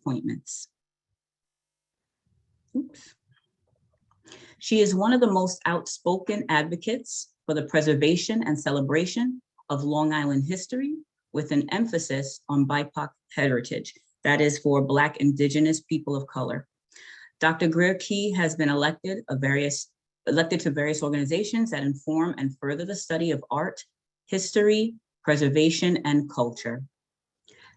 appointments. Oops. She is one of the most outspoken advocates for the preservation and celebration of Long Island history, with an emphasis on BIPOC heritage, that is for Black, Indigenous people of color. Dr. Greer-Key has been elected to various organizations that inform and further the study of art, history, preservation, and culture.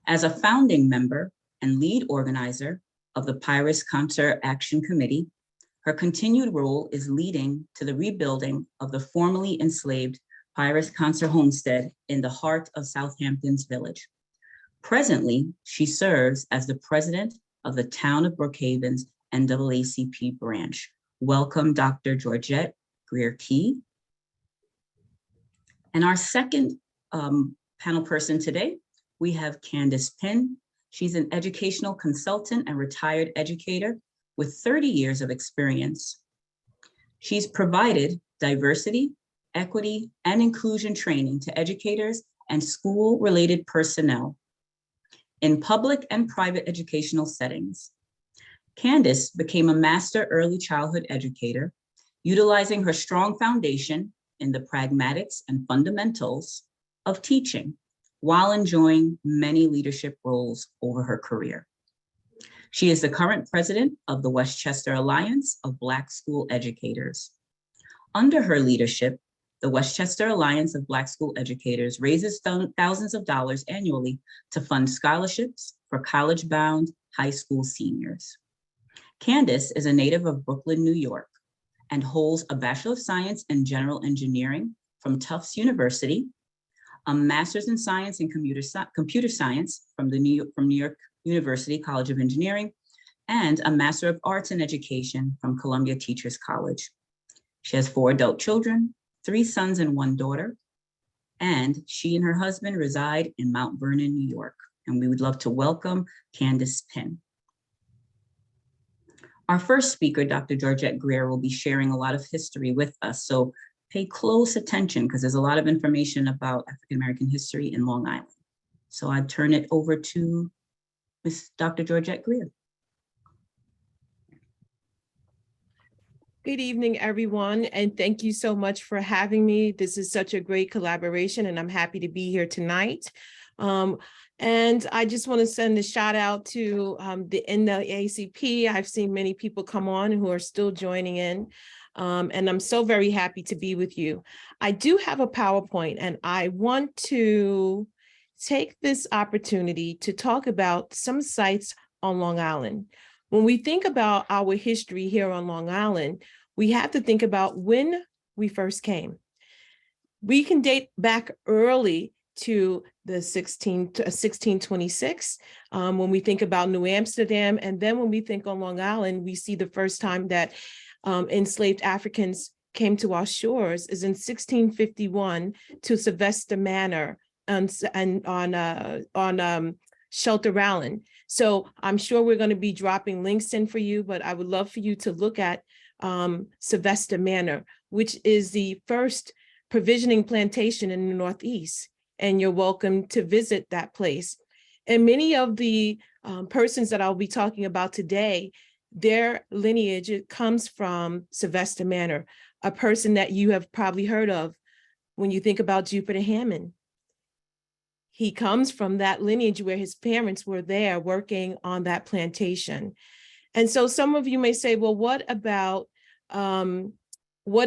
As a founding member and lead organizer of the Pirates Concert Action Committee, her continued role is leading to the rebuilding of the formerly enslaved Pirates Concert Homestead in the heart of Southampton's Village. Presently, she serves as the president of the Town of Brookhaven's NAACP branch. Welcome, Dr. Georgette Greer-Key. And our second panel person today, we have Candace Pinn. She's an educational consultant and retired educator with 30 years of experience. She's provided diversity, equity, and inclusion training to educators and school-related personnel in public and private educational settings. Candace became a master early childhood educator, utilizing her strong foundation in the pragmatics and fundamentals of teaching, while enjoying many leadership roles over her career. She is the current president of the Westchester Alliance of Black School Educators. Under her leadership, the Westchester Alliance of Black School Educators raises thousands of dollars annually to fund scholarships for college-bound high school seniors. Candace is a native of Brooklyn, New York, and holds a Bachelor of Science in General Engineering from Tufts University, a Master's in Science in Computer Science from New York University College of Engineering, and a Master of Arts in Education from Columbia Teachers College. She has 4 adult children, 3 sons and 1 daughter, and she and her husband reside in Mount Vernon, New York. And we would love to welcome Candace Pinn. Our first speaker, Dr. Georgette Greer, will be sharing a lot of history with us. So pay close attention because there's a lot of information about African-American history in Long Island. So I turn it over to Ms. Dr. Georgette Greer. Good evening, everyone, and thank you so much for having me. This is such a great collaboration, and I'm happy to be here tonight. And I just want to send a shout out to the NAACP. I've seen many people come on who are still joining in, and I'm so very happy to be with you. I do have a PowerPoint, and I want to take this opportunity to talk about some sites on Long Island. When we think about our history here on Long Island, we have to think about when we first came. We can date back early to the 1626, when we think about New Amsterdam. And then when we think on Long Island, we see the first time that enslaved Africans came to our shores is in 1651 to Sylvester Manor on Shelter Island. So I'm sure we're going to be dropping links in for you, but I would love for you to look at Sylvester Manor, which is the first provisioning plantation in the Northeast. And you're welcome to visit that place. And many of the persons that I'll be talking about today, their lineage comes from Sylvester Manor, a person that you have probably heard of when you think about Jupiter Hammond. He comes from that lineage where his parents were there working on that plantation. And so some of you may say, well, what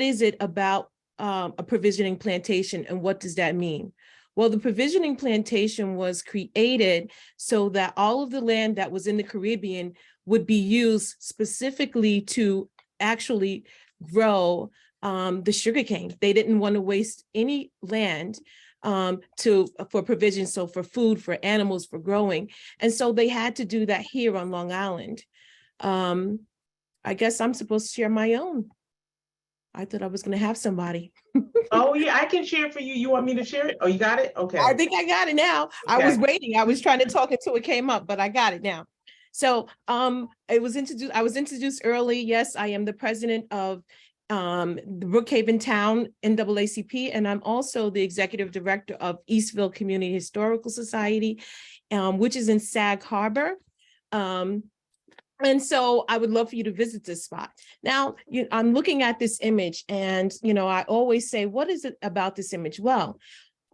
is it about a provisioning plantation and what does that mean? Well, the provisioning plantation was created so that all of the land that was in the Caribbean would be used specifically to actually grow the sugarcane. They didn't want to waste any land for provision, so for food, for animals, for growing. And so they had to do that here on Long Island. I guess I'm supposed to share my own. I thought I was going to have somebody. Oh, yeah, I can share for you. You want me to share it? Oh, you got it? Okay. I think I got it now. Okay. I was waiting. I was trying to talk until it came up, but I got it now. So I was introduced early. Yes, I am the president of the Brookhaven Town NAACP, and I'm also the executive director of Eastville Community Historical Society, which is in Sag Harbor. And so I would love for you to visit this spot. Now, I'm looking at this image and, I always say, what is it about this image? Well,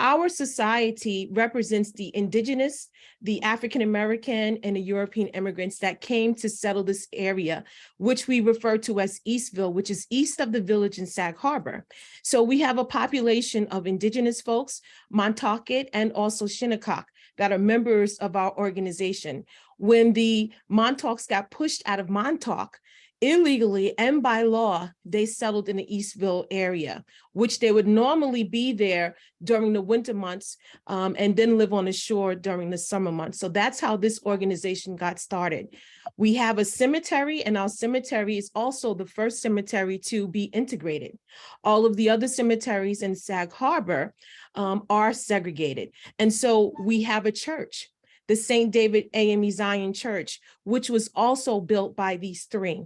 our society represents the indigenous, the African-American, and the European immigrants that came to settle this area, which we refer to as Eastville, which is east of the village in Sag Harbor. So we have a population of indigenous folks, Montaukett, and also Shinnecock, that are members of our organization. When the Montauks got pushed out of Montauk, illegally and by law, they settled in the Eastville area, which they would normally be there during the winter months and then live on the shore during the summer months. So that's how this organization got started. We have a cemetery, and our cemetery is also the first cemetery to be integrated. All of the other cemeteries in Sag Harbor are segregated. And so we have a church, the St. David AME Zion Church, which was also built by these three.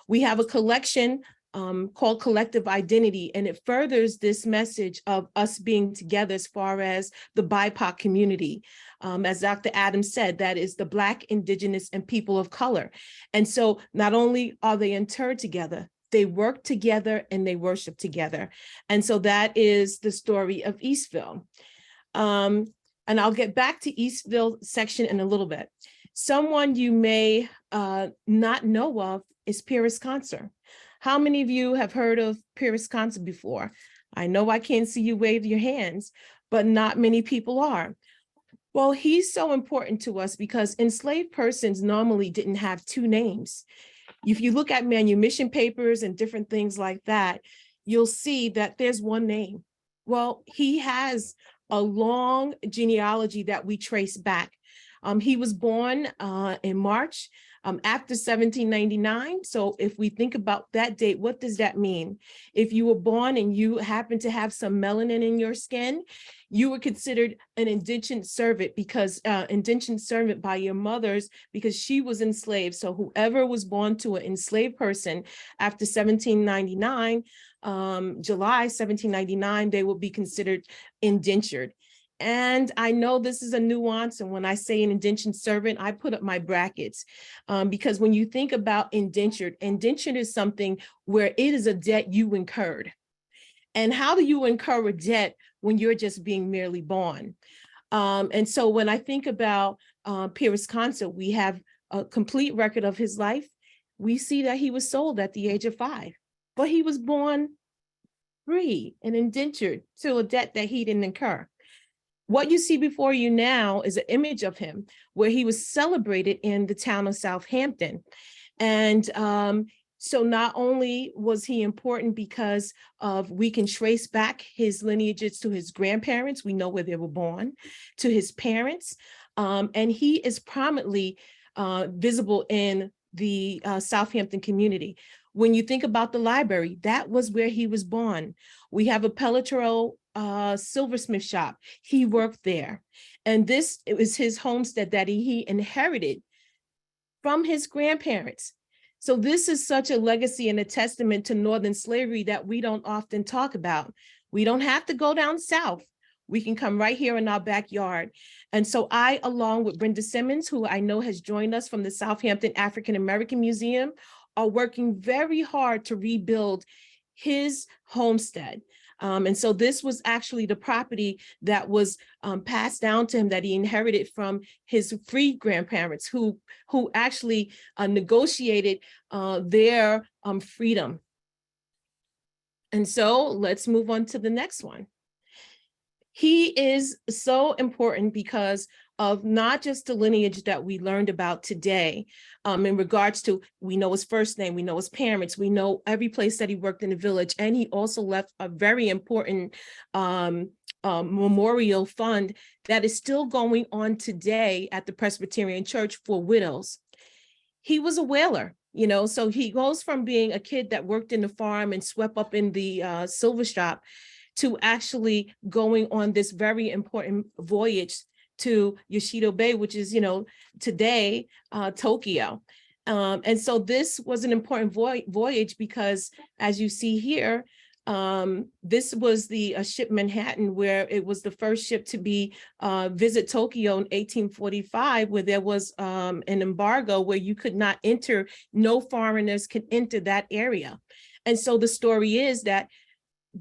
We have a collection called Collective Identity, and it furthers this message of us being together as far as the BIPOC community. As Dr. Adams said, that is the Black, Indigenous, and people of color. And so not only are they interred together, they work together and they worship together. And so that is the story of Eastville. And I'll get back to Eastville section in a little bit. Someone you may not know of is Pyrrhus Concert. How many of you have heard of Pyrrhus Concert before? I know I can't see you wave your hands, but not many people are. Well, he's so important to us because enslaved persons normally didn't have two names. If you look at manumission papers and different things like that, you'll see that there's one name. Well, he has a long genealogy that we trace back. He was born in March after 1799. So if we think about that date, what does that mean? If you were born and you happen to have some melanin in your skin, you were considered an indentured servant because indentured servant by your mothers because she was enslaved. So whoever was born to an enslaved person after 1799, July 1799, they will be considered indentured. And I know this is a nuance. And when I say an indentured servant, I put up my brackets because when you think about indentured is something where it is a debt you incurred. And how do you incur a debt when you're just being merely born? And so when I think about Pyrrhus Concert, we have a complete record of his life. We see that he was sold at the age of 5, but he was born free and indentured to a debt that he didn't incur. What you see before you now is an image of him where he was celebrated in the town of Southampton. And so not only was he important because of we can trace back his lineages to his grandparents, we know where they were born, to his parents, and he is prominently visible in the Southampton community. When you think about the library, that was where he was born. We have a Pelletero silversmith shop. He worked there. And this, it was his homestead that he inherited from his grandparents. So this is such a legacy and a testament to Northern slavery that we don't often talk about. We don't have to go down south. We can come right here in our backyard. And so I, along with Brenda Simmons, who I know has joined us from the Southampton African American Museum, are working very hard to rebuild his homestead. And so this was actually the property that was passed down to him that he inherited from his free grandparents who actually negotiated their freedom. And so let's move on to the next one. He is so important because of not just the lineage that we learned about today in regards to, we know his first name, we know his parents, we know every place that he worked in the village, and he also left a very important memorial fund that is still going on today at the Presbyterian Church for widows. He was a whaler, you know, so he goes from being a kid that worked in the farm and swept up in the silver shop to actually going on this very important voyage to Yoshido Bay, which is, you know, today, Tokyo. And so this was an important voyage because, as you see here, This was the ship Manhattan, where it was the first ship to be visit Tokyo in 1845, where there was an embargo where you could not enter, no foreigners could enter that area. And so the story is that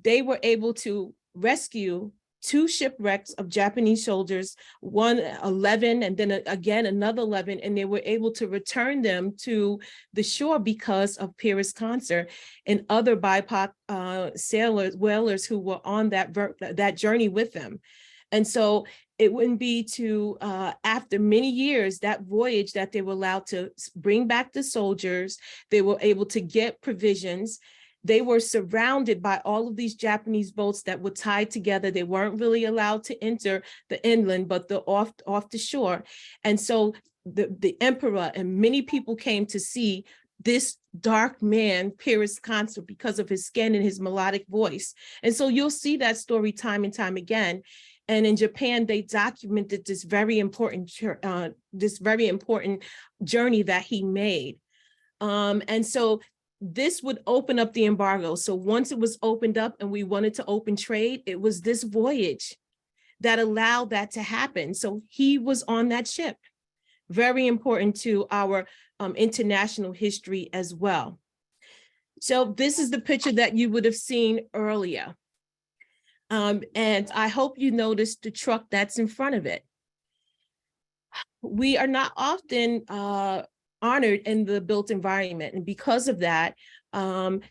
they were able to rescue 2 shipwrecks of Japanese soldiers, 11, and then again another 11, and they were able to return them to the shore because of Pyrrhus concert and other BIPOC sailors, whalers who were on that journey with them. And so it wouldn't be to after many years, that voyage, that they were allowed to bring back the soldiers, they were able to get provisions. They were surrounded by all of these Japanese boats that were tied together. They weren't really allowed to enter the inland, but the off the shore. And so the emperor and many people came to see this dark man, Pyrrhus consort, because of his skin and his melodic voice. And so you'll see that story time and time again. And in Japan, they documented this very important journey that he made. And so this would open up the embargo. So once it was opened up and we wanted to open trade, it was this voyage that allowed that to happen. So he was on that ship. Very important to our international history as well. So this is the picture that you would have seen earlier. And I hope you noticed the truck that's in front of it. We are not often honored in the built environment. And because of that,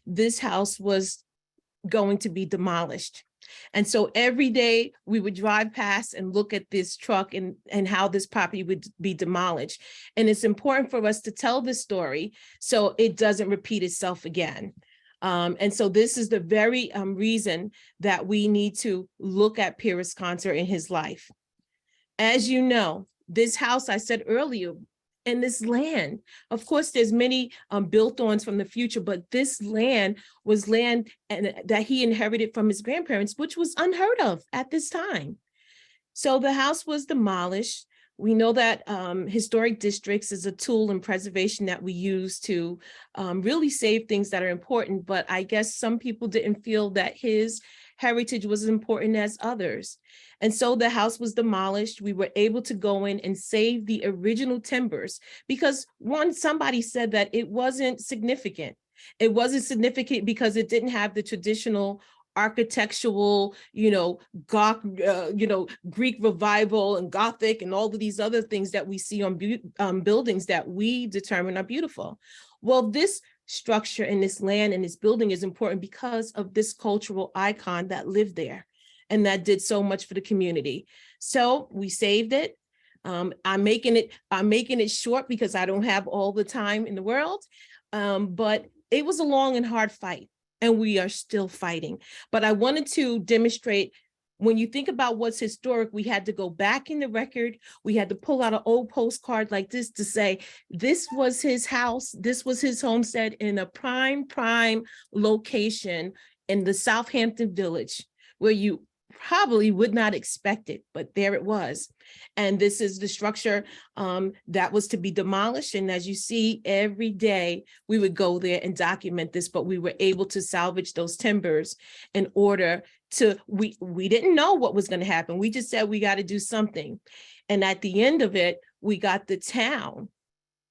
this house was going to be demolished. And so every day we would drive past and look at this truck and how this property would be demolished. And it's important for us to tell this story so it doesn't repeat itself again. And so this is the very reason that we need to look at Pyrrhus concert in his life. As you know, this house, I said earlier, and this land, of course, there's many built-ons from the future, but this land was land that he inherited from his grandparents, which was unheard of at this time. So the house was demolished. We know that historic districts is a tool in preservation that we use to really save things that are important, but I guess some people didn't feel that his heritage was as important as others. And so the house was demolished. We were able to go in and save the original timbers because somebody said that it wasn't significant. It wasn't significant because it didn't have the traditional architectural, Greek revival and Gothic and all of these other things that we see on buildings that we determine are beautiful. Well, this structure and this land and this building is important because of this cultural icon that lived there and that did so much for the community. So we saved it. I'm making it short because I don't have all the time in the world, but it was a long and hard fight. And we are still fighting. But I wanted to demonstrate, when you think about what's historic, we had to go back in the record. We had to pull out an old postcard like this to say, this was his house. This was his homestead in a prime location in the Southampton Village, where you probably would not expect it, but there it was. And this is the structure that was to be demolished. And as you see, every day we would go there and document this, but we were able to salvage those timbers in order to, we didn't know what was going to happen. We just said we got to do something. And at the end of it, we got the town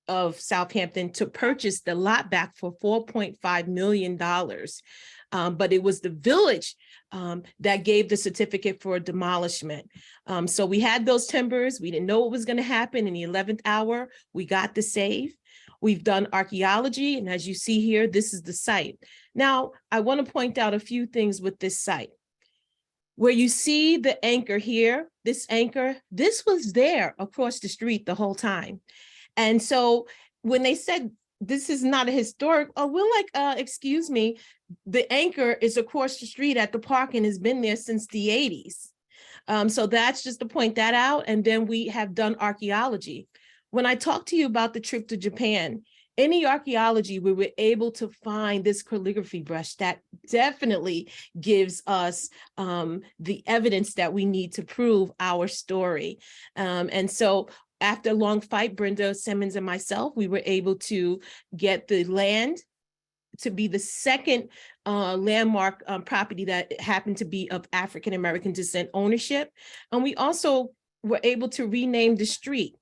of Southampton to purchase the lot back for $4.5 million. But it was the village that gave the certificate for demolishment. So we had those timbers. We didn't know what was going to happen. In the 11th hour, we got the save. We've done archaeology. And as you see here, this is the site. Now, I want to point out a few things with this site. Where you see the anchor here, this anchor, this was there across the street the whole time. And so when they said, this is not a historic, we're like, excuse me, the anchor is across the street at the park and has been there since the 80s. So that's just to point that out. And then we have done archaeology. When I talked to you about the trip to Japan, in the archaeology, we were able to find this calligraphy brush that definitely gives us the evidence that we need to prove our story. And so after a long fight, Brenda Simmons and myself, we were able to get the land to be the second landmark property that happened to be of African-American descent ownership. And we also were able to rename the street.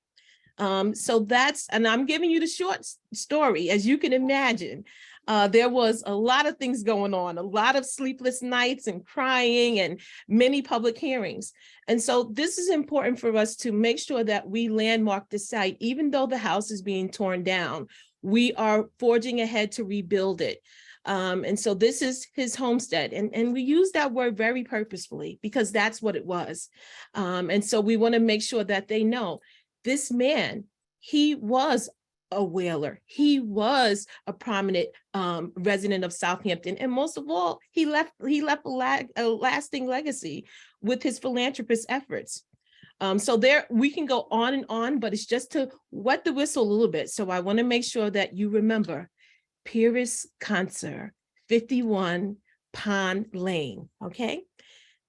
So that's, and I'm giving you the short story, as you can imagine. There was a lot of things going on, a lot of sleepless nights and crying and many public hearings. And so this is important for us to make sure that we landmark the site, even though the house is being torn down, we are forging ahead to rebuild it. And so this is his homestead. And we use that word very purposefully because that's what it was. And so we want to make sure that they know this man, he was a whaler. He was a prominent resident of Southampton. And most of all, he left a lasting legacy with his philanthropist efforts. So there, we can go on and on, but it's just to wet the whistle a little bit. So I want to make sure that you remember Pyrrhus Conser, 51 Pond Lane, okay?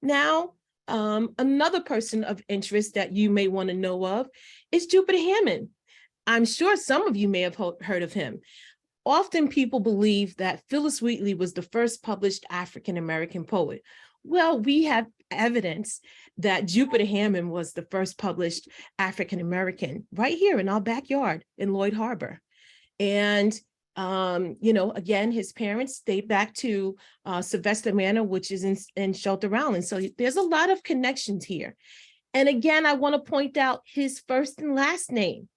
Now, another person of interest that you may want to know of is Jupiter Hammond. I'm sure some of you may have heard of him. Often people believe that Phyllis Wheatley was the first published African-American poet. Well, we have evidence that Jupiter Hammond was the first published African-American right here in our backyard in Lloyd Harbor. And you know, again, his parents date back to Sylvester Manor, which is in Shelter Island. So there's a lot of connections here. And again, I want to point out his first and last name,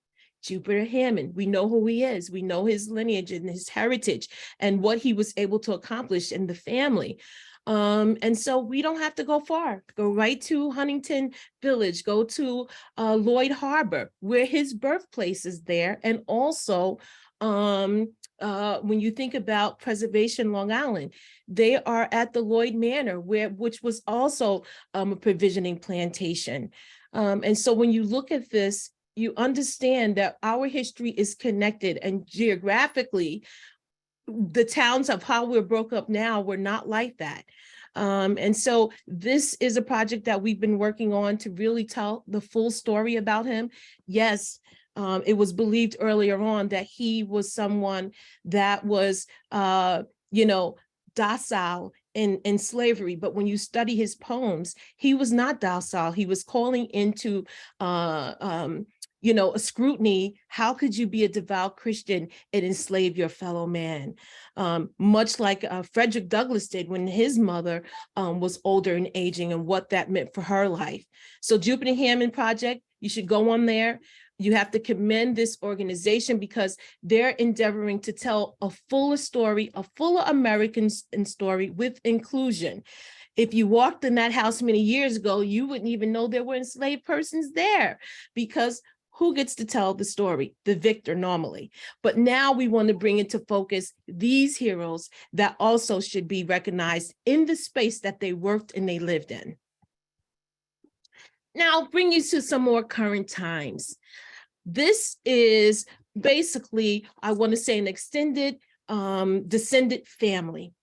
Jupiter Hammond. We know who he is. We know his lineage and his heritage and what he was able to accomplish in the family. And so we don't have to go far. Go right to Huntington Village, go to Lloyd Harbor, where his birthplace is there. And also, when you think about Preservation Long Island, they are at the Lloyd Manor, which was also a provisioning plantation. And so when you look at this, you understand that our history is connected, and geographically, the towns of how we're broke up now were not like that. And so this is a project that we've been working on to really tell the full story about him. Yes, it was believed earlier on that he was someone that was, you know, docile in slavery. But when you study his poems, he was not docile. He was calling into, you know, a scrutiny. How could you be a devout Christian and enslave your fellow man? Much like Frederick Douglass did when his mother was older and aging, and what that meant for her life. So Jupiter Hammond Project, you should go on there. You have to commend this organization because they're endeavoring to tell a fuller story, a fuller American story with inclusion. If you walked in that house many years ago, you wouldn't even know there were enslaved persons there, because who gets to tell the story? The victor normally. But now we want to bring into focus these heroes that also should be recognized in the space that they worked and they lived in. Now I'll bring you to some more current times. This is basically, I want to say, an extended descendant family.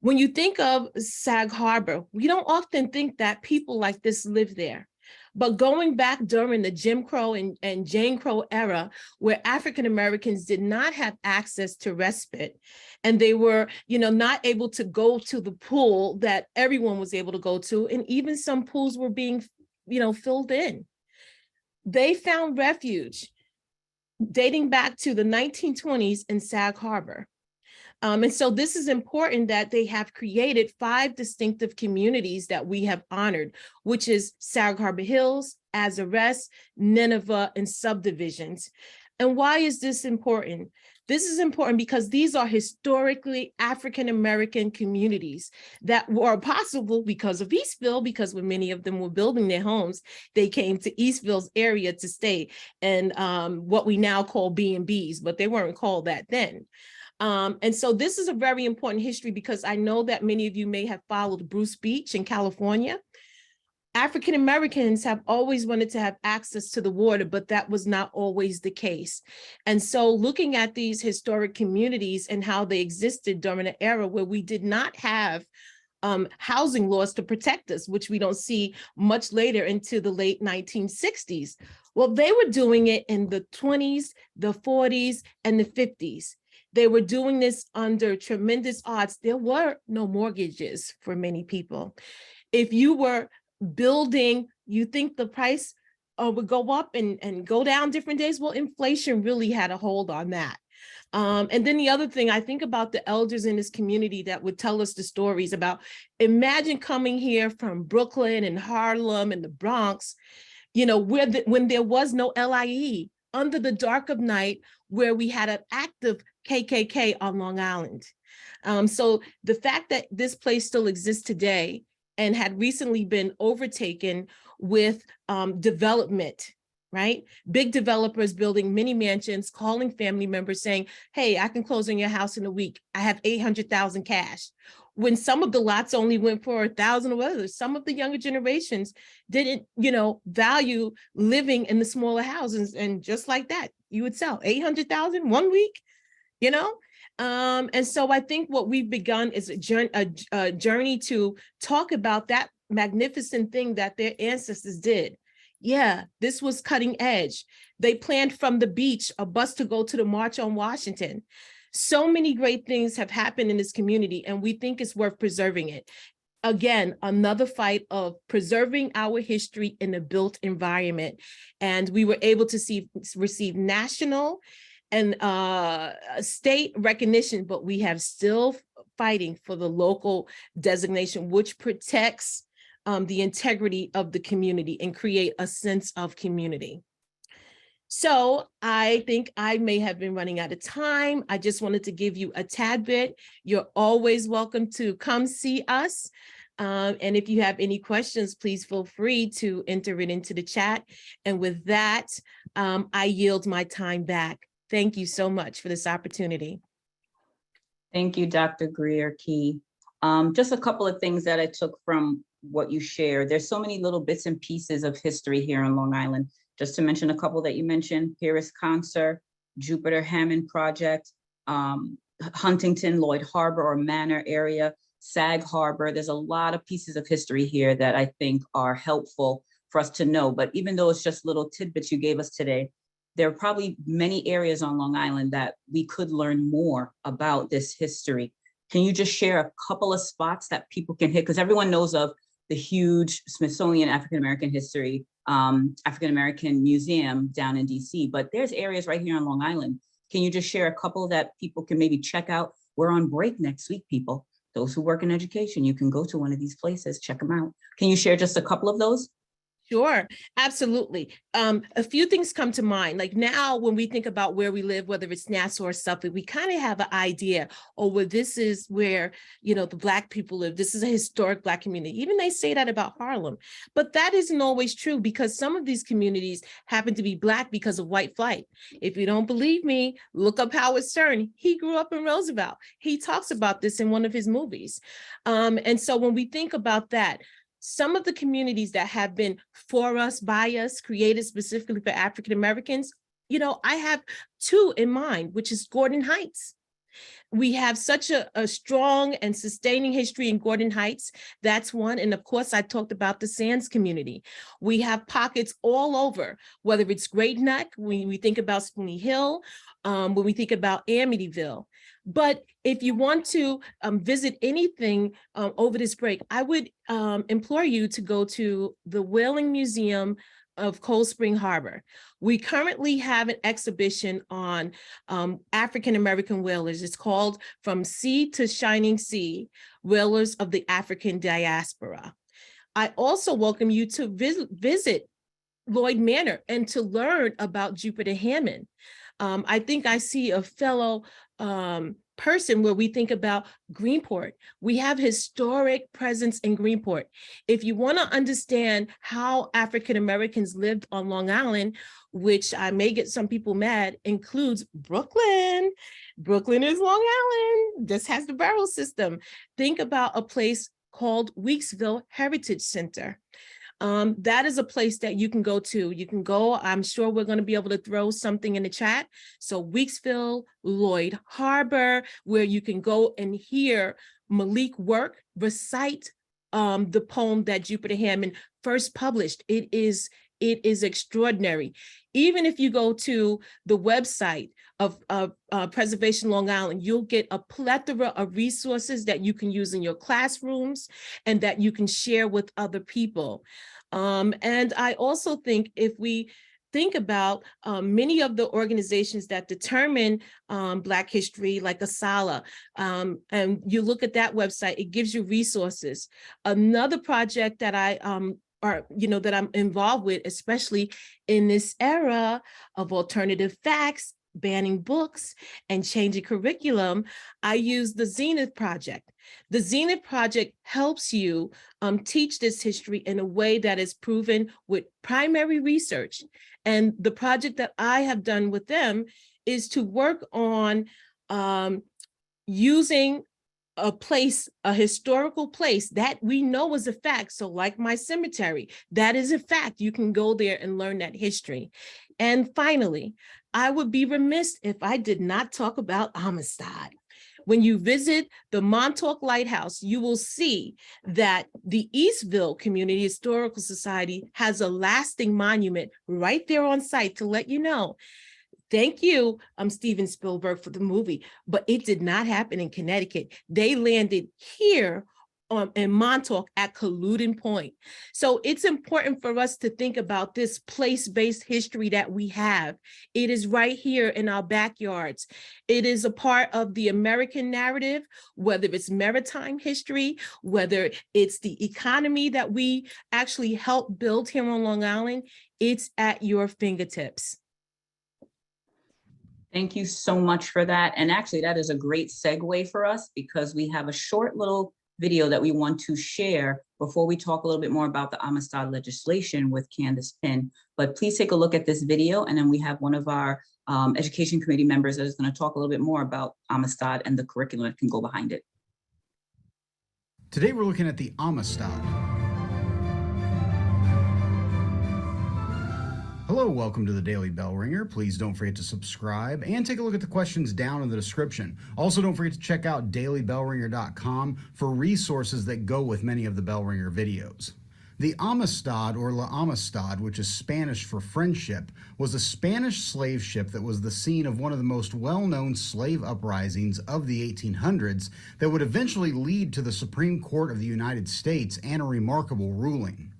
When you think of Sag Harbor, we don't often think that people like this live there. But going back during the Jim Crow and Jane Crow era, where African Americans did not have access to respite, and they were, you know, not able to go to the pool that everyone was able to go to, and even some pools were being, you know, filled in. They found refuge dating back to the 1920s in Sag Harbor. And so this is important that they have created 5 distinctive communities that we have honored, which is Sag Harbor Hills, Azaress, Nineveh, and subdivisions. And why is this important? This is important because these are historically African-American communities that were possible because of Eastville, because when many of them were building their homes, they came to Eastville's area to stay, and what we now call B&Bs, but they weren't called that then. And so this is a very important history because I know that many of you may have followed Bruce Beach in California. African Americans have always wanted to have access to the water, but that was not always the case. And so looking at these historic communities and how they existed during an era where we did not have housing laws to protect us, which we don't see much later into the late 1960s. Well, they were doing it in the 20s, the 40s, and the 50s. They were doing this under tremendous odds. There were no mortgages for many people. If you were building, you think the price would go up and go down different days. Well, inflation really had a hold on that. And then the other thing, I think about the elders in this community that would tell us the stories about, imagine coming here from Brooklyn and Harlem and the Bronx, you know, when there was no LIE, under the dark of night, where we had an active KKK on Long Island. So the fact that this place still exists today and had recently been overtaken with development, right? Big developers building mini mansions, calling family members saying, hey, I can close on your house in a week. I have 800,000 cash. When some of the lots only went for 1,000 or others, some of the younger generations didn't, you know, value living in the smaller houses. And just like that, you would sell 800,000 one week, you know? And so I think what we've begun is a journey to talk about that magnificent thing that their ancestors did. Yeah, this was cutting edge. They planned from the beach a bus to go to the March on Washington. So many great things have happened in this community, and we think it's worth preserving it. Again, another fight of preserving our history in a built environment. And we were able to receive national and state recognition, but we have still fighting for the local designation, which protects the integrity of the community and create a sense of community. So I think I may have been running out of time. I just wanted to give you a tad bit. You're always welcome to come see us. And if you have any questions, please feel free to enter it into the chat. And with that, I yield my time back. Thank you so much for this opportunity. Thank you, Dr. Greer-Key. Just a couple of things that I took from what you shared. There's so many little bits and pieces of history here on Long Island. Just to mention a couple that you mentioned: Paris Concert, Jupiter Hammond Project, Huntington, Lloyd Harbor or Manor area, Sag Harbor. There's a lot of pieces of history here that I think are helpful for us to know. But even though it's just little tidbits you gave us today, there are probably many areas on Long Island that we could learn more about this history. Can you just share a couple of spots that people can hit? Because everyone knows of the huge Smithsonian African-American History, African-American Museum down in DC, but there's areas right here on Long Island. Can you just share a couple that people can maybe check out? We're on break next week, people. Those who work in education, you can go to one of these places, check them out. Can you share just a couple of those? Sure, absolutely. A few things come to mind. Like now, when we think about where we live, whether it's Nassau or Suffolk, we kind of have an idea, oh, well, this is where, you know, the Black people live. This is a historic Black community. Even they say that about Harlem, but that isn't always true, because some of these communities happen to be Black because of white flight. If you don't believe me, look up Howard Stern. He grew up in Roosevelt. He talks about this in one of his movies. And so when we think about that, some of the communities that have been for us, by us, created specifically for African Americans, you know, I have two in mind, which is Gordon Heights. We have such a strong and sustaining history in Gordon Heights. That's one. And of course, I talked about the Sands community. We have pockets all over, whether it's Great Neck, when we think about Spoonie Hill, when we think about Amityville. But if you want to visit anything over this break, I would implore you to go to the Whaling Museum of Cold Spring Harbor. We currently have an exhibition on African-American whalers. It's called From Sea to Shining Sea, Whalers of the African Diaspora. I also welcome you to visit Lloyd Manor and to learn about Jupiter Hammond. I think I see a fellow person where we think about Greenport. We have historic presence in Greenport. If you want to understand how African Americans lived on Long Island, which I may get some people mad, includes Brooklyn. Brooklyn is Long Island. This has the borough system. Think about a place called Weeksville Heritage Center. That is a place that you can go to. You can go, I'm sure we're going to be able to throw something in the chat. So Weeksville, Lloyd Harbor, where you can go and hear Malik Work recite the poem that Jupiter Hammond first published. It is it is extraordinary. Even if you go to the website of Preservation Long Island, you'll get a plethora of resources that you can use in your classrooms and that you can share with other people. And I also think if we think about many of the organizations that determine Black history, like ASALH, and you look at that website, it gives you resources. Another project that that I'm involved with, especially in this era of alternative facts, banning books, and changing curriculum, I use the Zenith Project. The Zenith Project helps you teach this history in a way that is proven with primary research. And the project that I have done with them is to work on using a historical place that we know is a fact. So like my cemetery, that is a fact. You can go there and learn that history. And finally, I would be remiss if I did not talk about Amistad. When you visit the Montauk Lighthouse, you will see that the Eastville Community Historical Society has a lasting monument right there on site to let you know. Thank you, Steven Spielberg, for the movie, but it did not happen in Connecticut. They landed here in Montauk at Colluding Point. So it's important for us to think about this place-based history that we have. It is right here in our backyards. It is a part of the American narrative, whether it's maritime history, whether it's the economy that we actually help build here on Long Island, it's at your fingertips. Thank you so much for that. And actually, that is a great segue for us because we have a short little video that we want to share before we talk a little bit more about the Amistad legislation with Candace Penn. But please take a look at this video, and then we have one of our education committee members that is going to talk a little bit more about Amistad and the curriculum that can go behind it. Today we're looking at the Amistad. Hello, welcome to the Daily Bell Ringer. Please don't forget to subscribe and take a look at the questions down in the description. Also, don't forget to check out dailybellringer.com for resources that go with many of the Bell Ringer videos. The Amistad, or La Amistad, which is Spanish for friendship, was a Spanish slave ship that was the scene of one of the most well-known slave uprisings of the 1800s that would eventually lead to the Supreme Court of the United States and a remarkable ruling.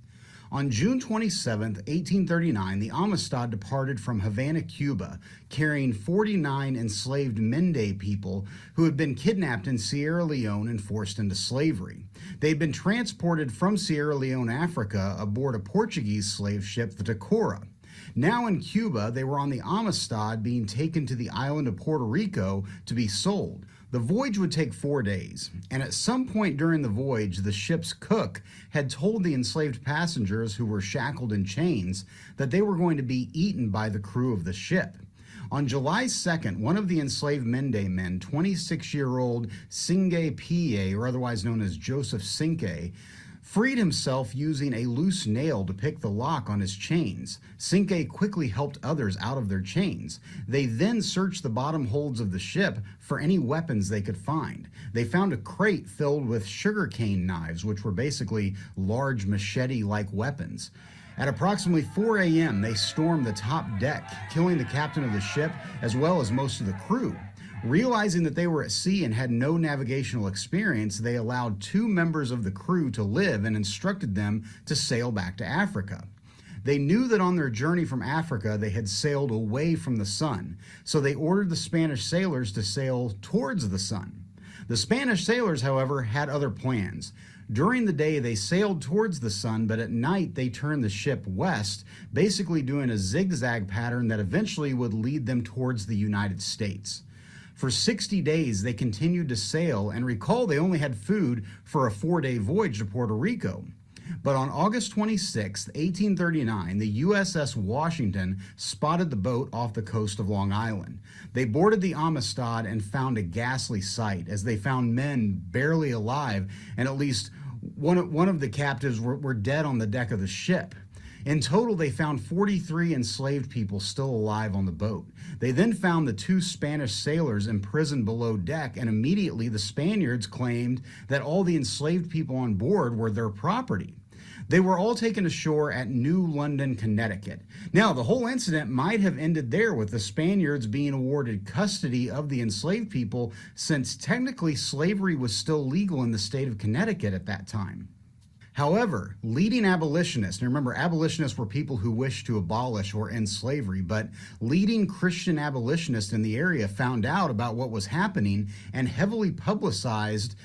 On June 27, 1839, the Amistad departed from Havana, Cuba, carrying 49 enslaved Mende people who had been kidnapped in Sierra Leone and forced into slavery. They had been transported from Sierra Leone, Africa, aboard a Portuguese slave ship, the Tacora. Now in Cuba, they were on the Amistad being taken to the island of Puerto Rico to be sold. The voyage would take 4 days, and at some point during the voyage, the ship's cook had told the enslaved passengers who were shackled in chains that they were going to be eaten by the crew of the ship. On July 2nd, one of the enslaved Mende men, 26-year-old Singe Pie, or otherwise known as Joseph Cinque, freed himself using a loose nail to pick the lock on his chains. Cinque quickly helped others out of their chains. They then searched the bottom holds of the ship for any weapons they could find. They found a crate filled with sugarcane knives, which were basically large machete-like weapons. At approximately 4 a.m., they stormed the top deck, killing the captain of the ship as well as most of the crew. Realizing that they were at sea and had no navigational experience, they allowed 2 members of the crew to live and instructed them to sail back to Africa. They knew that on their journey from Africa, they had sailed away from the sun, so they ordered the Spanish sailors to sail towards the sun. The Spanish sailors, however, had other plans. During the day, they sailed towards the sun, but at night, they turned the ship west, basically doing a zigzag pattern that eventually would lead them towards the United States. For 60 days, they continued to sail, and recall they only had food for a 4-day voyage to Puerto Rico. But on August 26, 1839, the USS Washington spotted the boat off the coast of Long Island. They boarded the Amistad and found a ghastly sight as they found men barely alive, and at least one of the captives were dead on the deck of the ship. In total, they found 43 enslaved people still alive on the boat. They then found the 2 Spanish sailors imprisoned below deck, and immediately the Spaniards claimed that all the enslaved people on board were their property. They were all taken ashore at New London, Connecticut. Now, the whole incident might have ended there, with the Spaniards being awarded custody of the enslaved people, since technically slavery was still legal in the state of Connecticut at that time. However, leading abolitionists, and remember, abolitionists were people who wished to abolish or end slavery, but leading Christian abolitionists in the area found out about what was happening and heavily publicized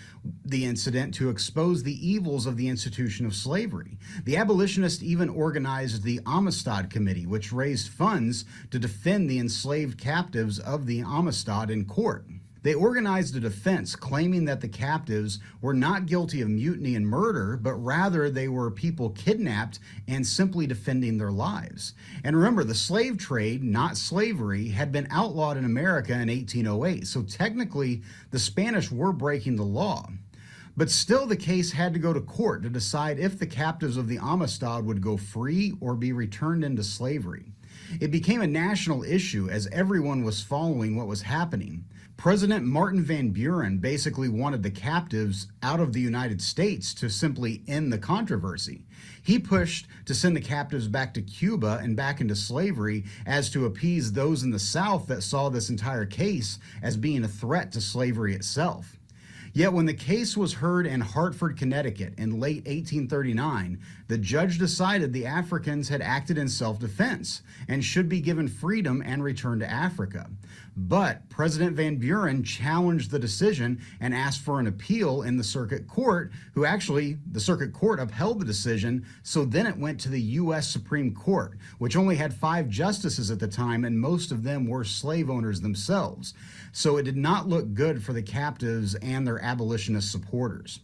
the incident to expose the evils of the institution of slavery. The abolitionists even organized the Amistad Committee, which raised funds to defend the enslaved captives of the Amistad in court. They organized a defense claiming that the captives were not guilty of mutiny and murder, but rather they were people kidnapped and simply defending their lives. And remember, the slave trade, not slavery, had been outlawed in America in 1808, so technically the Spanish were breaking the law. But still, the case had to go to court to decide if the captives of the Amistad would go free or be returned into slavery. It became a national issue as everyone was following what was happening. President Martin Van Buren basically wanted the captives out of the United States to simply end the controversy. He pushed to send the captives back to Cuba and back into slavery as to appease those in the South that saw this entire case as being a threat to slavery itself. Yet when the case was heard in Hartford, Connecticut in late 1839, the judge decided the Africans had acted in self-defense and should be given freedom and returned to Africa. But President Van Buren challenged the decision and asked for an appeal in the circuit court, the circuit court upheld the decision, so then it went to the U.S. Supreme Court, which only had 5 justices at the time, and most of them were slave owners themselves. So it did not look good for the captives and their abolitionist supporters.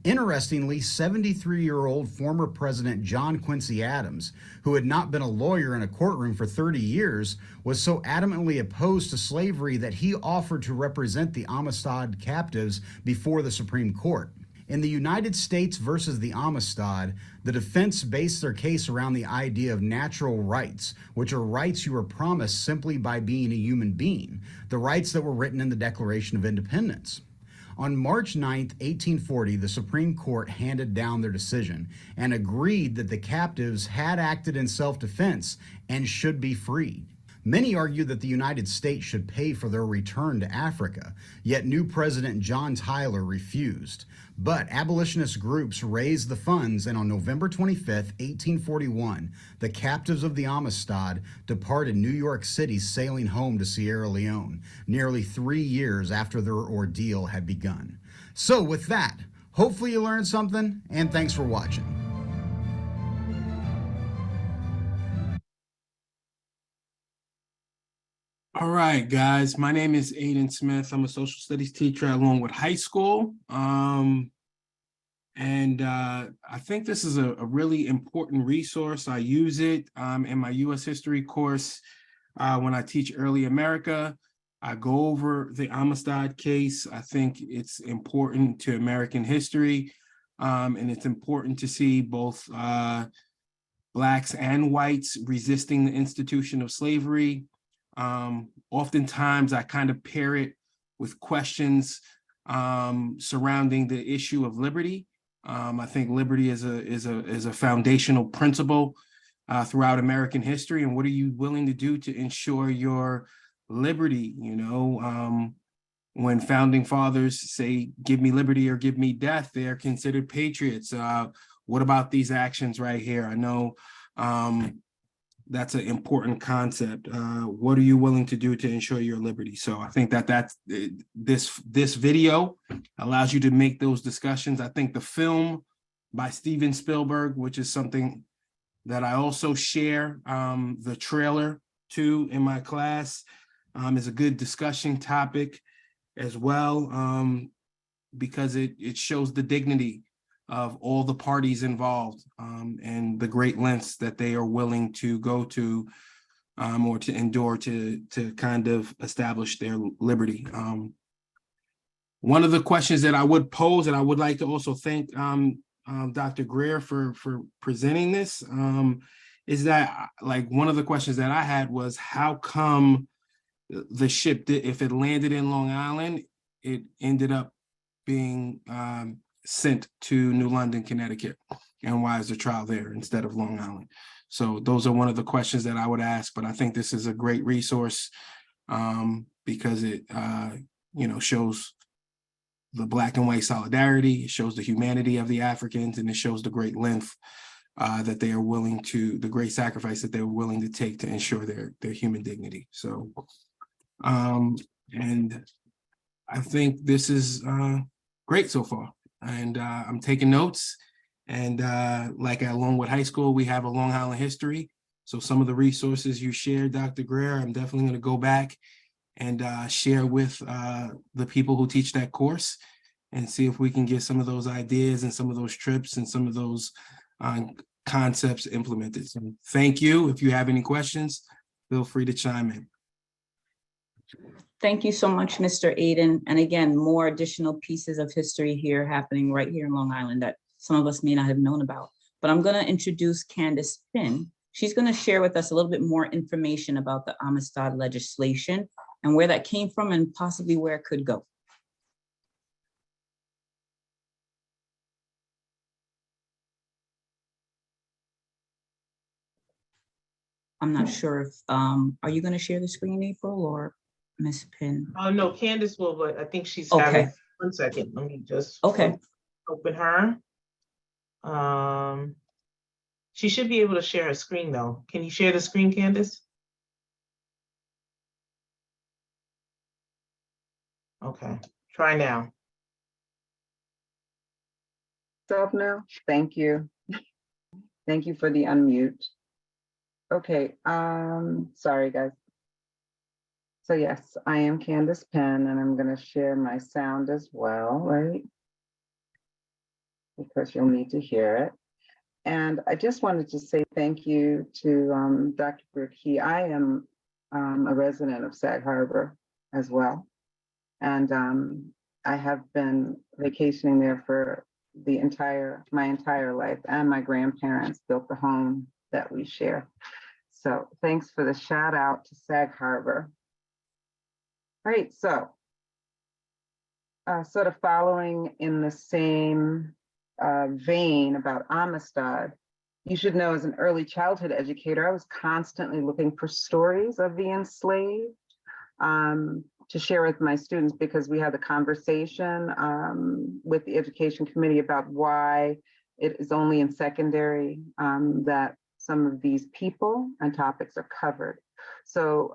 Interestingly, 73-year-old former President John Quincy Adams, who had not been a lawyer in a courtroom for 30 years, was so adamantly opposed to slavery that he offered to represent the Amistad captives before the Supreme Court. In the United States versus the Amistad, the defense based their case around the idea of natural rights, which are rights you are promised simply by being a human being, the rights that were written in the Declaration of Independence. On March 9, 1840, the Supreme Court handed down their decision and agreed that the captives had acted in self-defense and should be freed. Many argue that the United States should pay for their return to Africa, yet new President John Tyler refused. But abolitionist groups raised the funds, and on November 25, 1841, the captives of the Amistad departed New York City, sailing home to Sierra Leone, nearly 3 years after their ordeal had begun. So with that, hopefully you learned something, and thanks for watching. All right, guys, my name is Aiden Smith. I'm a social studies teacher along with high school. I think this is a really important resource. I use it in my U.S. history course when I teach early America. I go over the Amistad case. I think it's important to American history, and it's important to see both Blacks and whites resisting the institution of slavery. Oftentimes I kind of pair it with questions surrounding the issue of liberty. I think liberty is a foundational principle throughout American history. And what are you willing to do to ensure your liberty? You know, when founding fathers say, give me liberty or give me death, they're considered patriots. What about these actions right here? I know that's an important concept. What are you willing to do to ensure your liberty? So I think that's this video allows you to make those discussions. I think the film by Steven Spielberg, which is something that I also share the trailer to in my class, is a good discussion topic as well, because it shows the dignity of all the parties involved and the great lengths that they are willing to go to or to endure to kind of establish their liberty. One of the questions that I would pose, and I would like to also thank Dr. Greer for presenting this, is that like one of the questions that I had was, how come the ship, if it landed in Long Island, it ended up being sent to New London, Connecticut? and why is the trial there instead of Long Island? So those are one of the questions that I would ask, but I think this is a great resource because it, shows the Black and white solidarity, it shows the humanity of the Africans, and it shows the great length that they are willing to, the great sacrifice that they're willing to take to ensure their human dignity. So, and I think this is great so far. And I'm taking notes. And like at Longwood High School, we have a Long Island history. So some of the resources you shared, Dr. Greer, I'm definitely going to go back and share with the people who teach that course and see if we can get some of those ideas and some of those trips and some of those concepts implemented. So thank you. If you have any questions, feel free to chime in. Thank you so much, Mr. Aiden. And again, more additional pieces of history here happening right here in Long Island that some of us may not have known about. But I'm going to introduce Candace Pinn. She's going to share with us a little bit more information about the Amistad legislation and where that came from and possibly where it could go. I'm not sure if, are you going to share the screen, April, or Ms. Pinn? No, Candace will, but I think she's Okay. having, 1 second, let me just Okay. open her. She should be able to share her screen though. Can you share the screen, Candace? Okay, try now. Up now. Thank you. Thank you for the unmute. Okay, sorry guys. So yes, I am Candace Penn and I'm gonna share my sound as well, right? Because you'll need to hear it. And I just wanted to say thank you to Dr. Brookhaven. I am a resident of Sag Harbor as well. And I have been vacationing there for my entire life, and my grandparents built the home that we share. So thanks for the shout out to Sag Harbor. All right, so sort of following in the same vein about Amistad, you should know as an early childhood educator, I was constantly looking for stories of the enslaved to share with my students, because we had a conversation with the education committee about why it is only in secondary that some of these people and topics are covered. So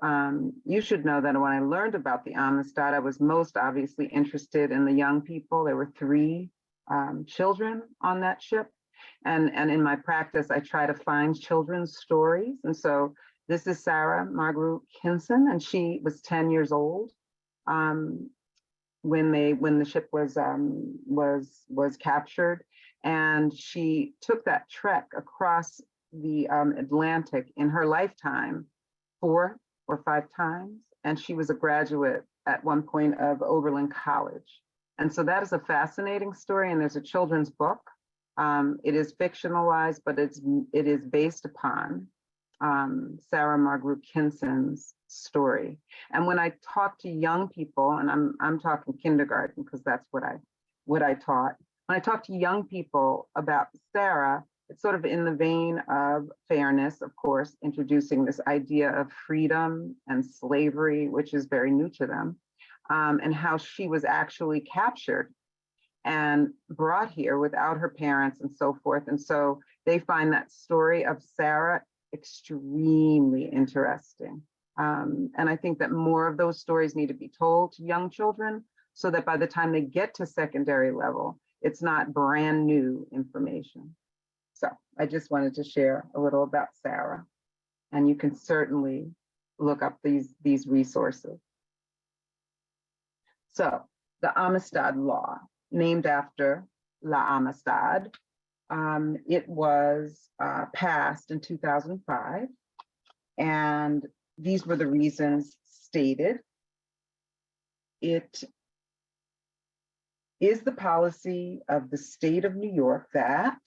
you should know that when I learned about the Amistad, I was most obviously interested in the young people. There were 3 children on that ship. And in my practice, I try to find children's stories. And so this is Sarah Margaret Kinson, and she was 10 years old when the ship was captured. And she took that trek across the Atlantic in her lifetime 4 or 5 times. And she was a graduate at one point of Oberlin College. And so that is a fascinating story. And there's a children's book. It is fictionalized, but it is based upon Sarah Margaret Kinson's story. And when I talk to young people, and I'm talking kindergarten because that's what I taught. When I talk to young people about Sarah, it's sort of in the vein of fairness, of course, introducing this idea of freedom and slavery, which is very new to them, and how she was actually captured and brought here without her parents and so forth. And so they find that story of Sarah extremely interesting. And I think that more of those stories need to be told to young children so that by the time they get to secondary level, it's not brand new information. So I just wanted to share a little about Sarah, and you can certainly look up these resources. So the Amistad Law, named after La Amistad, it was passed in 2005, and these were the reasons stated. It is the policy of the state of New York that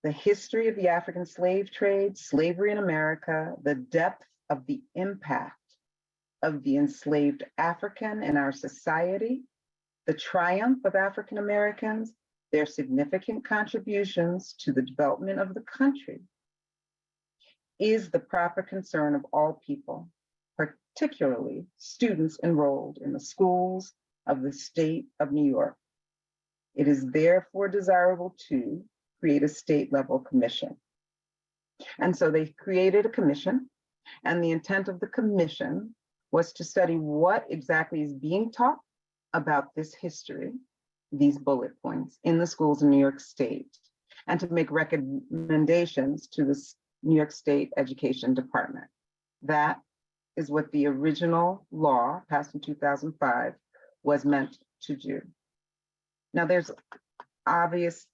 the history of the African slave trade, slavery in America, the depth of the impact of the enslaved African in our society, the triumph of African Americans, their significant contributions to the development of the country is the proper concern of all people, particularly students enrolled in the schools of the state of New York. It is therefore desirable to create a state-level commission. And so they created a commission, and the intent of the commission was to study what exactly is being taught about this history, these bullet points, in the schools in New York State, and to make recommendations to the New York State Education Department. That is what the original law, passed in 2005, was meant to do. Now, there's obvious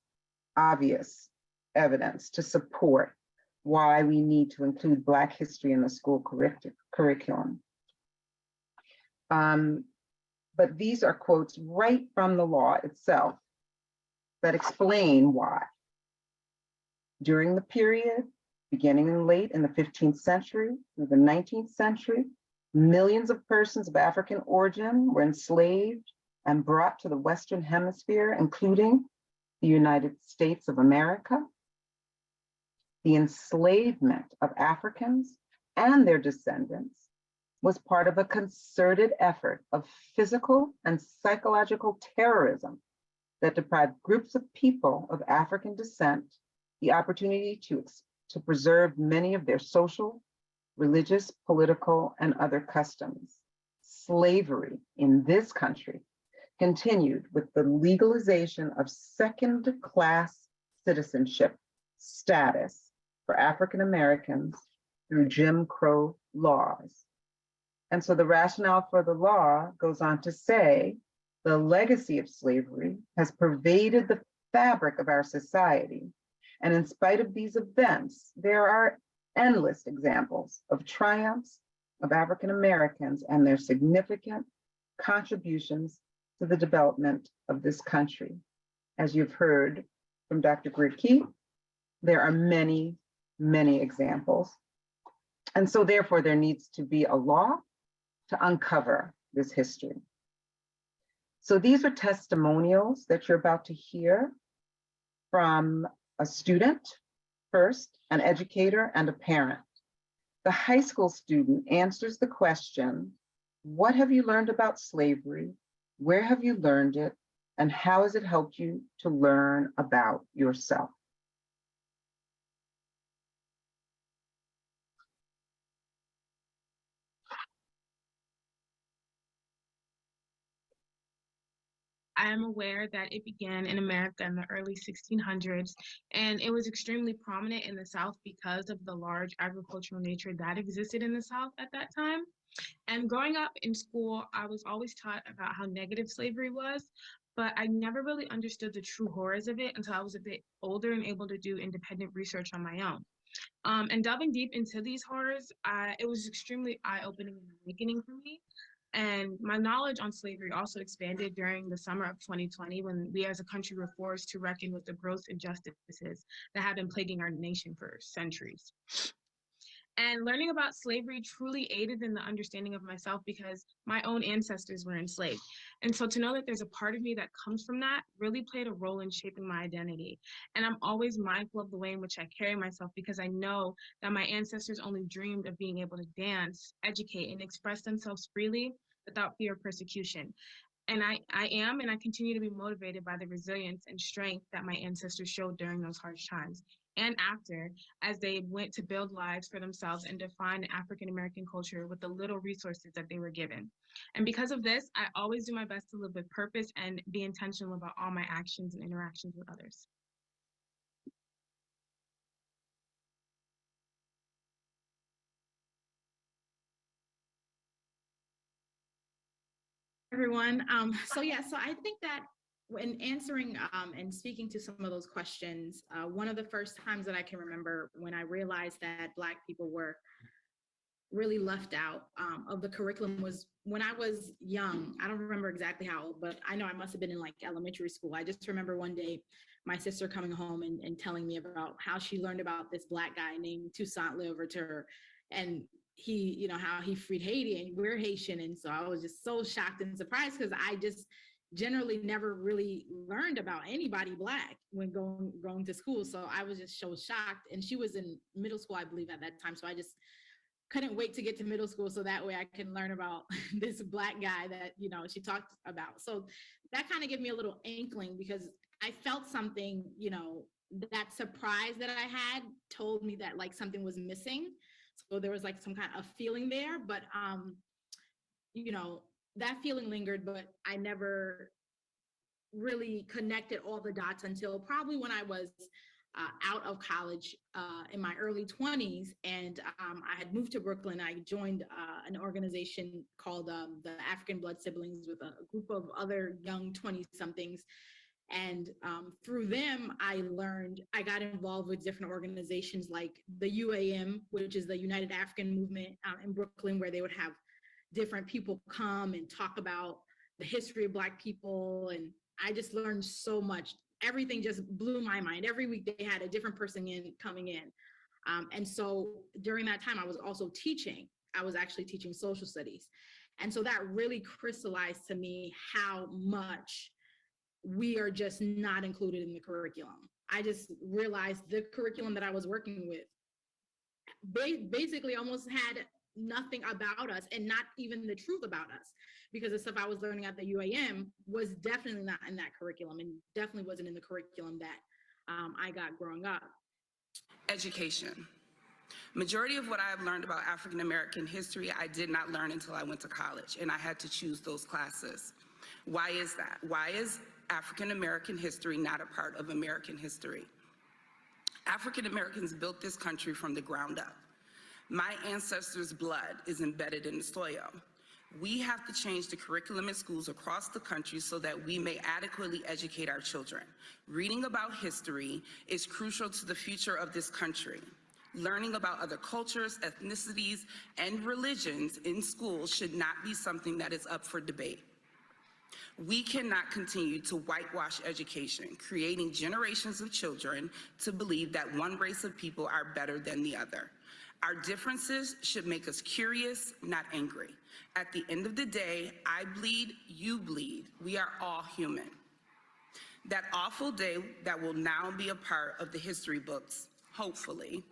evidence to support why we need to include Black history in the school curriculum. But these are quotes right from the law itself that explain why. During the period beginning in the 15th century through the 19th century, millions of persons of African origin were enslaved and brought to the Western Hemisphere, including the United States of America. The enslavement of Africans and their descendants was part of a concerted effort of physical and psychological terrorism that deprived groups of people of African descent the opportunity to preserve many of their social, religious, political, and other customs. Slavery in this country continued with the legalization of second-class citizenship status for African Americans through Jim Crow laws. And so the rationale for the law goes on to say the legacy of slavery has pervaded the fabric of our society. And in spite of these events, there are endless examples of triumphs of African Americans and their significant contributions to the development of this country. As you've heard from Dr. Gridke, there are many, many examples. And so therefore there needs to be a law to uncover this history. So these are testimonials that you're about to hear from a student first, an educator, and a parent. The high school student answers the question, what have you learned about slavery? Where have you learned it? And how has it helped you to learn about yourself? I am aware that it began in America in the early 1600s, and it was extremely prominent in the South because of the large agricultural nature that existed in the South at that time. And growing up in school, I was always taught about how negative slavery was, but I never really understood the true horrors of it until I was a bit older and able to do independent research on my own. And delving deep into these horrors, it was extremely eye-opening and awakening for me. And my knowledge on slavery also expanded during the summer of 2020 when we as a country were forced to reckon with the gross injustices that have been plaguing our nation for centuries. And learning about slavery truly aided in the understanding of myself because my own ancestors were enslaved. And so to know that there's a part of me that comes from that really played a role in shaping my identity. And I'm always mindful of the way in which I carry myself because I know that my ancestors only dreamed of being able to dance, educate, and express themselves freely without fear of persecution. And I am and I continue to be motivated by the resilience and strength that my ancestors showed during those harsh times and after, as they went to build lives for themselves and define African American culture with the little resources that they were given. And because of this, I always do my best to live with purpose and be intentional about all my actions and interactions with others. Everyone. So I think that when answering and speaking to some of those questions, one of the first times that I can remember when I realized that Black people were really left out of the curriculum was when I was young. I don't remember exactly how old, but I know I must have been in like elementary school. I just remember one day my sister coming home and telling me about how she learned about this Black guy named Toussaint Louverture, and he, how he freed Haiti, and we're Haitian. And so I was just so shocked and surprised because I just, generally never really learned about anybody Black when going to school. So I was just so shocked. And she was in middle school, I believe, at that time. So I just couldn't wait to get to middle school so that way I can learn about this Black guy that, you know, she talked about. So that kind of gave me a little inkling, because I felt something, you know, that surprise that I had told me that like something was missing. So there was like some kind of feeling there, but you know, that feeling lingered, but I never really connected all the dots until probably when I was out of college in my early 20s. And I had moved to Brooklyn. I joined an organization called the African Blood Siblings with a group of other young 20-somethings. And through them, I got involved with different organizations like the UAM, which is the United African Movement in Brooklyn, where they would have different people come and talk about the history of Black people. And I just learned so much. Everything just blew my mind. Every week they had a different person coming in. And so during that time, I was also teaching. I was actually teaching social studies. And so that really crystallized to me how much we are just not included in the curriculum. I just realized the curriculum that I was working with basically almost had nothing about us, and not even the truth about us, because the stuff I was learning at the UAM was definitely not in that curriculum, and definitely wasn't in the curriculum that I got growing up. Education. Majority of what I have learned about African American history, I did not learn until I went to college, and I had to choose those classes. Why is that? Why is African American history not a part of American history? African Americans built this country from the ground up. My ancestors' blood is embedded in the soil. We have to change the curriculum in schools across the country so that we may adequately educate our children. Reading about history is crucial to the future of this country. Learning about other cultures, ethnicities, and religions in schools should not be something that is up for debate. We cannot continue to whitewash education, creating generations of children to believe that one race of people are better than the other. Our differences should make us curious, not angry. At the end of the day, I bleed, you bleed. We are all human. That awful day that will now be a part of the history books, hopefully,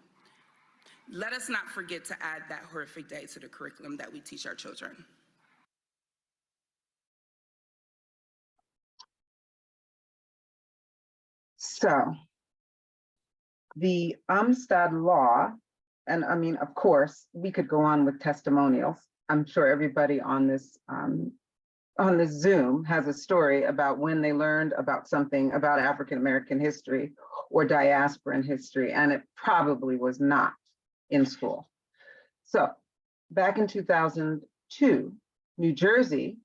let us not forget to add that horrific day to the curriculum that we teach our children. So the Amistad law, and I mean, of course, we could go on with testimonials. I'm sure everybody on this Zoom has a story about when they learned about something about African-American history or diasporan history, and it probably was not in school. So back in 2002, New Jersey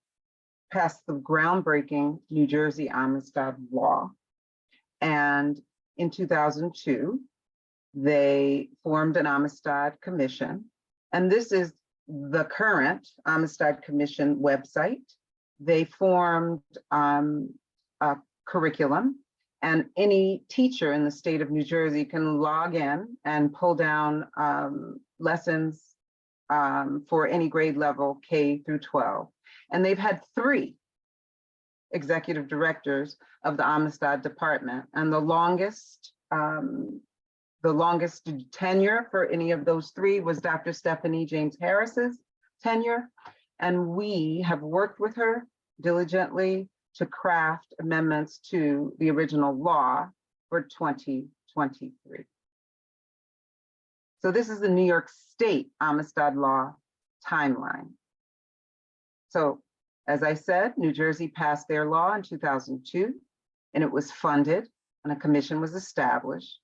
passed the groundbreaking New Jersey Amistad law. And in 2002, they formed an Amistad Commission. And this is the current Amistad Commission website. They formed a curriculum, and any teacher in the state of New Jersey can log in and pull down lessons for any grade level, K through 12. And they've had 3 executive directors of the Amistad department, and the longest tenure for any of those 3 was Dr. Stephanie James Harris's tenure. And we have worked with her diligently to craft amendments to the original law for 2023. So this is the New York State Amistad law timeline. So as I said, New Jersey passed their law in 2002, and it was funded, and a commission was established,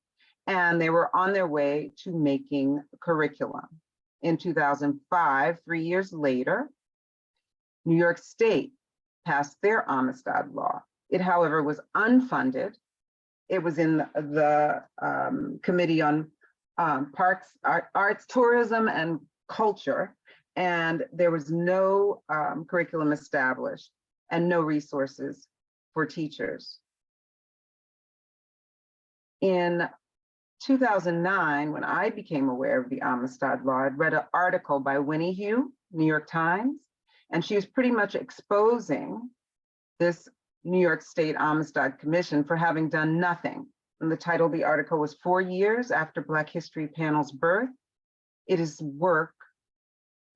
and they were on their way to making curriculum. In 2005, 3 years later, New York State passed their Amistad law. It, however, was unfunded. It was in the Committee on Parks, Arts, Tourism, and Culture, and there was no curriculum established and no resources for teachers. In 2009, when I became aware of the Amistad law, I'd read an article by Winnie Hugh, New York Times, and she was pretty much exposing this New York State Amistad Commission for having done nothing. And the title of the article was 4 years after Black History Panel's birth. Its work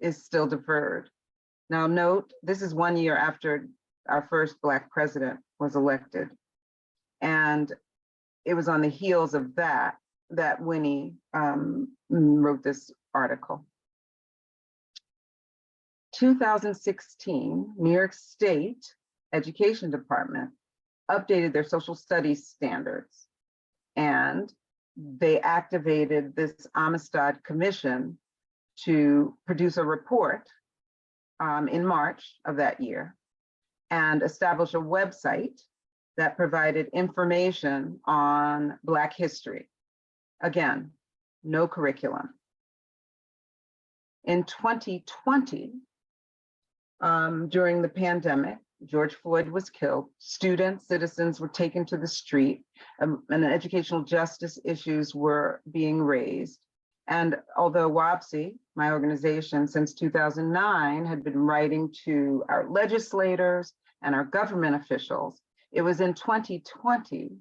is still deferred. Now note, this is 1 year after our first Black president was elected. And it was on the heels of that Winnie wrote this article. 2016, New York State Education Department updated their social studies standards, and they activated this Amistad Commission to produce a report in March of that year and establish a website that provided information on Black history. Again, no curriculum. In 2020, during the pandemic, George Floyd was killed. Students, citizens were taken to the street, and educational justice issues were being raised. And although WOPSE, my organization, since 2009, had been writing to our legislators and our government officials, it was in 2020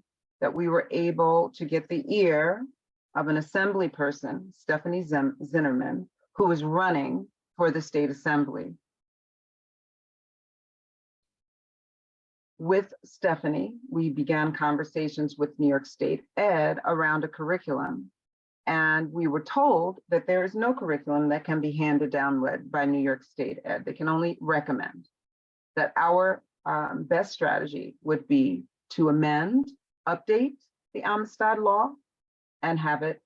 that we were able to get the ear of an assembly person, Stephanie Zinnerman, who was running for the state assembly. With Stephanie, we began conversations with New York State Ed around a curriculum. And we were told that there is no curriculum that can be handed down by New York State Ed. They can only recommend. That our best strategy would be to amend, update the Amistad law and have it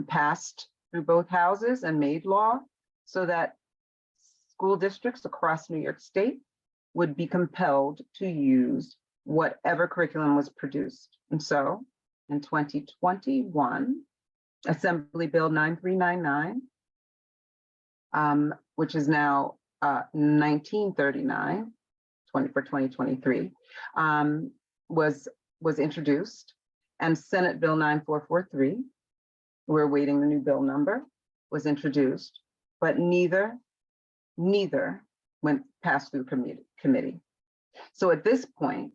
passed through both houses and made law so that school districts across New York State would be compelled to use whatever curriculum was produced. And so in 2021, Assembly Bill 9399, which is now 1939, for 2023, was introduced, and Senate Bill 9443, we're awaiting the new bill number, was introduced, but neither went passed through committee. So at this point,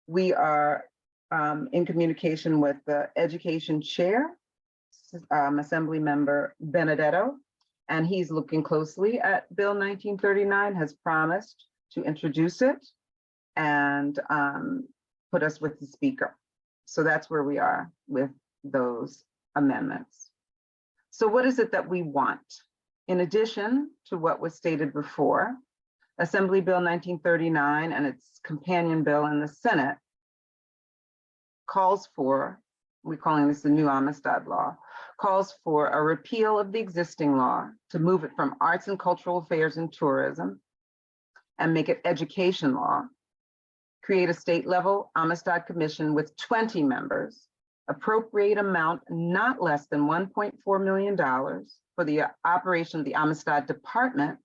we are in communication with the education chair, Assembly Member Benedetto, and he's looking closely at Bill 1939, has promised to introduce it and put us with the speaker. So that's where we are with those amendments. So what is it that we want? In addition to what was stated before, Assembly Bill 1939 and its companion bill in the Senate calls for, we're calling this the new Amistad law, calls for a repeal of the existing law to move it from arts and cultural affairs and tourism and make it education law, create a state level Amistad Commission with 20 members, appropriate amount not less than $1.4 million for the operation of the Amistad Department,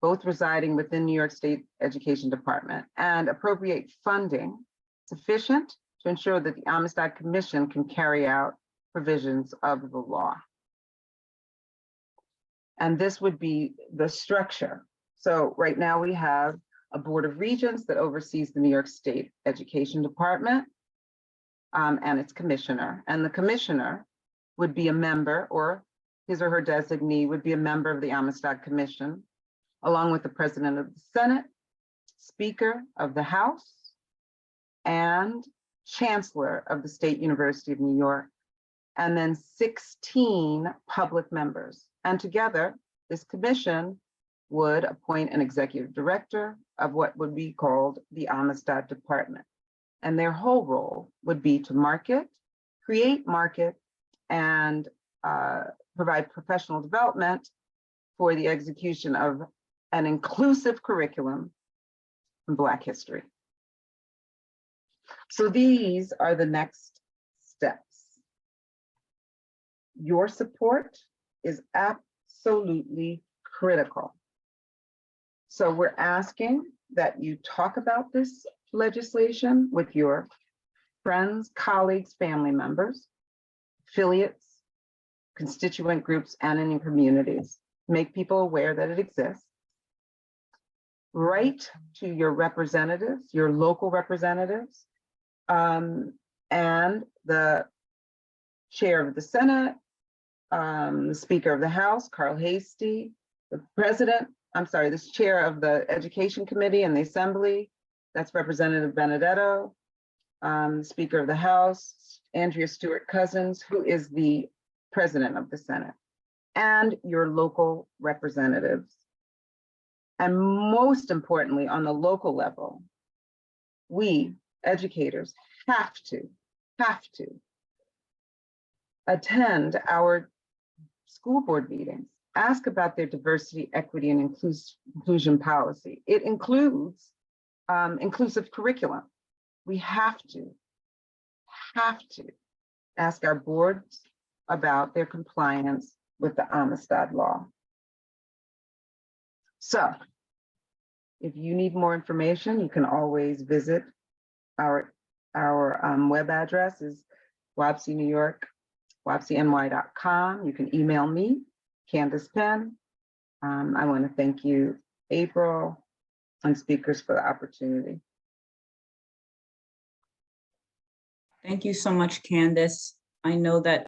both residing within New York State Education Department, and appropriate funding sufficient to ensure that the Amistad Commission can carry out provisions of the law. And this would be the structure. So right now we have a Board of Regents that oversees the New York State Education Department and its commissioner. And the commissioner would be a member, or his or her designee would be a member of the Amistad Commission, along with the President of the Senate, Speaker of the House, and Chancellor of the State University of New York, and then 16 public members. And together, this commission would appoint an executive director of what would be called the Amistad Department. And their whole role would be to market, create market, and provide professional development for the execution of an inclusive curriculum in Black history. So these are the next steps. Your support is absolutely critical. So we're asking that you talk about this legislation with your friends, colleagues, family members, affiliates, constituent groups, and in your communities. Make people aware that it exists. write to your representatives, your local representatives, and the chair of the Senate, the Speaker of the House, Carl Hastie, the the chair of the Education Committee and the Assembly, that's Representative Benedetto, Speaker of the House, Andrea Stewart Cousins, who is the President of the Senate, and your local representatives. And most importantly, on the local level, we educators have to attend our school board meetings, ask about their diversity, equity, and inclusion policy. It includes inclusive curriculum. We have to ask our boards about their compliance with the Amistad law. So if you need more information, you can always visit our web address is WAPC New York, WAPCNY.com. You can email me, Candace Penn. I want to thank you, April, and speakers for the opportunity. Thank you so much, Candace. I know that